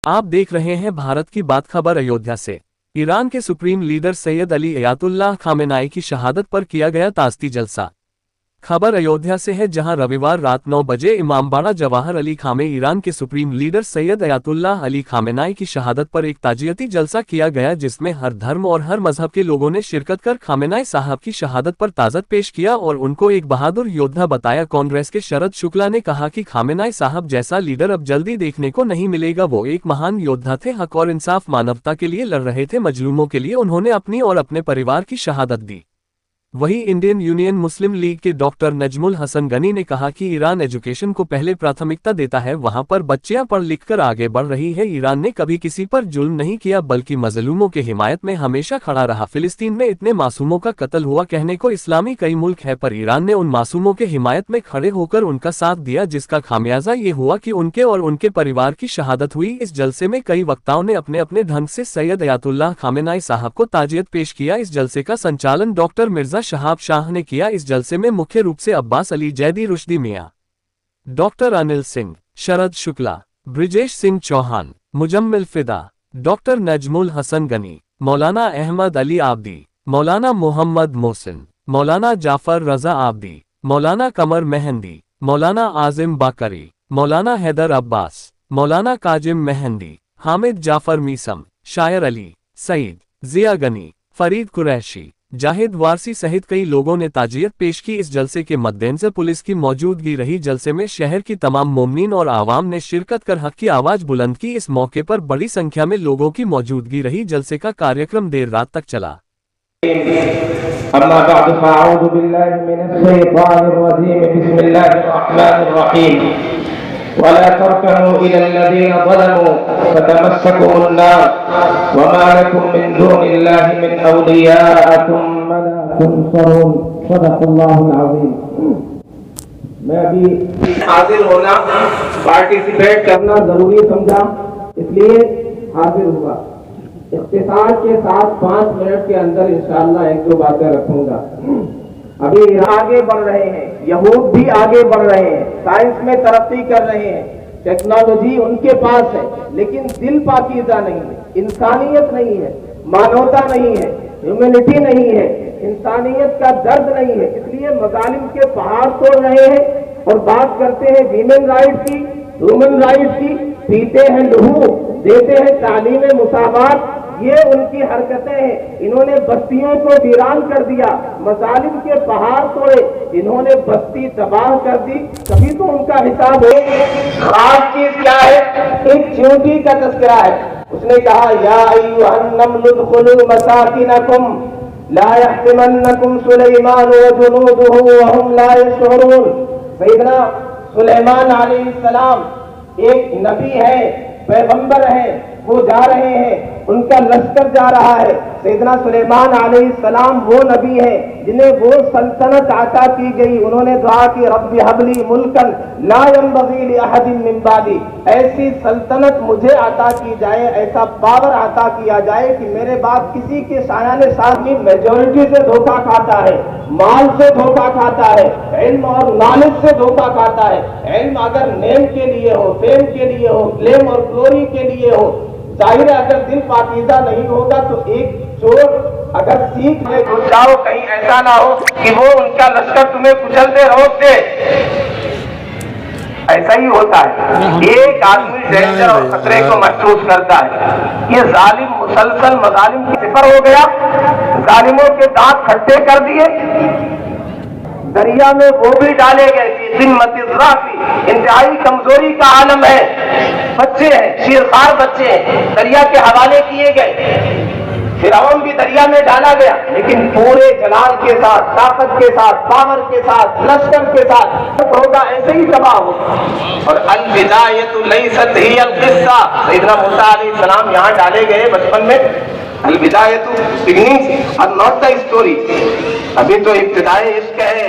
आप देख रहे हैं भारत की बात खबर अयोध्या से। ईरान के सुप्रीम लीडर सैयद अली अयातुल्लाह खामेनाई की शहादत पर किया गया ताज़ती जलसा। खबर अयोध्या से है, जहां रविवार रात 9 बजे इमामबाड़ा जवाहर अली खामे ईरान के सुप्रीम लीडर सैयद अयातुल्लाह अली खामेनाई की शहादत पर एक ताजियती जलसा किया गया, जिसमें हर धर्म और हर मजहब के लोगों ने शिरकत कर खामेनाई साहब की शहादत पर ताज़त पेश किया और उनको एक बहादुर योद्धा बताया। कांग्रेस के शरद शुक्ला ने कहा कि खामेनाई साहब जैसा लीडर अब जल्दी देखने को नहीं मिलेगा। वो एक महान योद्धा थे, हक और इंसाफ मानवता के लिए लड़ रहे थे, मजलूमों के लिए उन्होंने अपनी और अपने परिवार की शहादत दी। वहीं इंडियन यूनियन मुस्लिम लीग के डॉक्टर नजमुल हसन गनी ने कहा कि ईरान एजुकेशन को पहले प्राथमिकता देता है, वहां पर बच्चियां पढ़ लिख कर आगे बढ़ रही है। ईरान ने कभी किसी पर जुल्म नहीं किया, बल्कि मजलूमों के हिमायत में हमेशा खड़ा रहा। फिलिस्तीन में इतने मासूमों का कत्ल हुआ, कहने को इस्लामी कई मुल्क है, पर ईरान ने उन मासूमों के हिमायत में खड़े होकर उनका साथ दिया, जिसका खामियाजा ये हुआ कि उनके और उनके परिवार की शहादत हुई। इस जलसे में कई वक्ताओं ने अपने अपने ढंग से सैयद अयातुल्लाह खामेनाई साहब को ताजियत पेश किया। इस जलसे का संचालन डॉक्टर मिर्जा शहाब शाह ने किया। इस जलसे में मुख्य रूप से अब्बास अली जैदी, रुश्दी मियां, डॉक्टर अनिल सिंह, शरद शुक्ला, ब्रिजेश सिंह चौहान, मुजम्मिल फिदा, डॉक्टर नजमुल हसन गनी, मौलाना अहमद अली आबदी, मौलाना मोहम्मद मोहसिन, मौलाना जाफर रजा आबदी, मौलाना कमर मेहंदी, मौलाना आजिम बाकरी, मौलाना हैदर अब्बास, मौलाना काजिम मेहंदी, हामिद जाफर मीसम, शायर अली सईद, जिया गनी, फरीद कुरैशी, जाहिद वारसी सहित कई लोगों ने ताजियत पेश की। इस जलसे के मद्देनजर पुलिस की मौजूदगी रही। जलसे में शहर की तमाम मोमिनीन और आवाम ने शिरकत कर हक की आवाज बुलंद की। इस मौके पर बड़ी संख्या में लोगों की मौजूदगी रही। जलसे का कार्यक्रम देर रात तक चला। अम्मा बाद फ़अऊज़ु बिल्लाहि मिनश्शैतानिर्रजीम, बिस्मिल्लाहिर्रहमानिर्रहीम, वला तर्कनू इलल्लज़ीना ज़लमू फ़तमस्सकुमुन्नार वमा लकुम मिन दूनिल्लाहि मिन औलिया थुम्मा ला तुनसरून। सदक़ल्लाहुल अज़ीम। मैं अभी हाजिर होना, पार्टिसिपेट करना जरूरी समझा, इसलिए हाजिर हुआ। इख्तिसार के साथ 5 मिनट के अंदर इंशाअल्लाह 1-2 बातें रखूंगा। अभी आगे बढ़ रहे हैं, यहूद भी आगे बढ़ रहे हैं, साइंस में तरक्की कर रहे हैं, टेक्नोलॉजी उनके पास है, लेकिन दिल पाकीज़ा नहीं है, इंसानियत नहीं है, मानवता नहीं है, ह्यूमैनिटी नहीं है, इंसानियत का दर्द नहीं है। इसलिए मजालिम के पहाड़ तोड़ रहे हैं और बात करते हैं वीमेन राइट की, ह्यूमन राइट की, पीते हैं लहू, देते हैं तालीम मुसावात। ये उनकी हरकतें हैं। इन्होंने बस्तियों को वीरान कर दिया, मजालिम के पहाड़ तोड़े, इन्होंने बस्ती तबाह कर दी। कभी तो उनका हिसाब हो। खास चीज क्या है? एक चींटी का तस्करा है। उसने कहा, या अय्युहन नमलु उदखुलू मसाकिनकुम ला यहतिमन्नकुम सुलैमान व जुनूदुहु व हुम ला यशऊरून। सैयदना सुलेमान अलैहिस्सलाम एक नबी है, पैगंबर है, वो जा रहे हैं, उनका लश्कर जा रहा है। सैयदना सुलेमान अलैहिस्सलाम वो नबी है जिन्हें वो सल्तनत अता की गई। उन्होंने दुआ की, रब्बि हबली मुल्कन ला यंबगी लि अहदिन मिन बादी। ऐसी सल्तनत मुझे अता की जाए, ऐसा पावर अता किया जाए कि मेरे बाद किसी के सायाने साथ की मेजॉरिटी से धोखा खाता है, माल से धोखा खाता है, इल्म और नॉलेज से धोखा खाता है। इल्म अगर नेम के लिए हो, फेम के लिए हो, क्लेम और ग्लोरी के लिए हो, जाहिर है अगर दिल पाकीज़ा नहीं होगा तो एक चोर अगर सीख में घुस जाओ, कहीं ऐसा ना हो कि वो उनका लश्कर तुम्हें कुचल दे, रोक दे। ऐसा ही होता है। एक आदमी डेंजर और खतरे को महसूस करता है। ये जालिम मुसलसल मजालिम की सिफर हो गया, जालिमों के दांत खट्टे कर दिए, दरिया में वो भी डाले गए। इंतहाई कमजोरी का आलम है, बच्चे हैं, शेरखार बच्चे हैं, दरिया के हवाले किए गए। फिरौन भी दरिया में डाला गया, लेकिन पूरे जलाल के साथ, ताकत के साथ, पावर के साथ, लश्कर के साथ होगा, ऐसे ही तबाह होगा। और अल-बिदायतु लैसत हियल क़िस्सा, सैयदना मूसा अलैहिस्सलाम यहाँ डाले गए बचपन में। अल-बिदायतु बिगिनिंग और नॉट द स्टोरी। अभी तो इब्तिदाए इश्क है,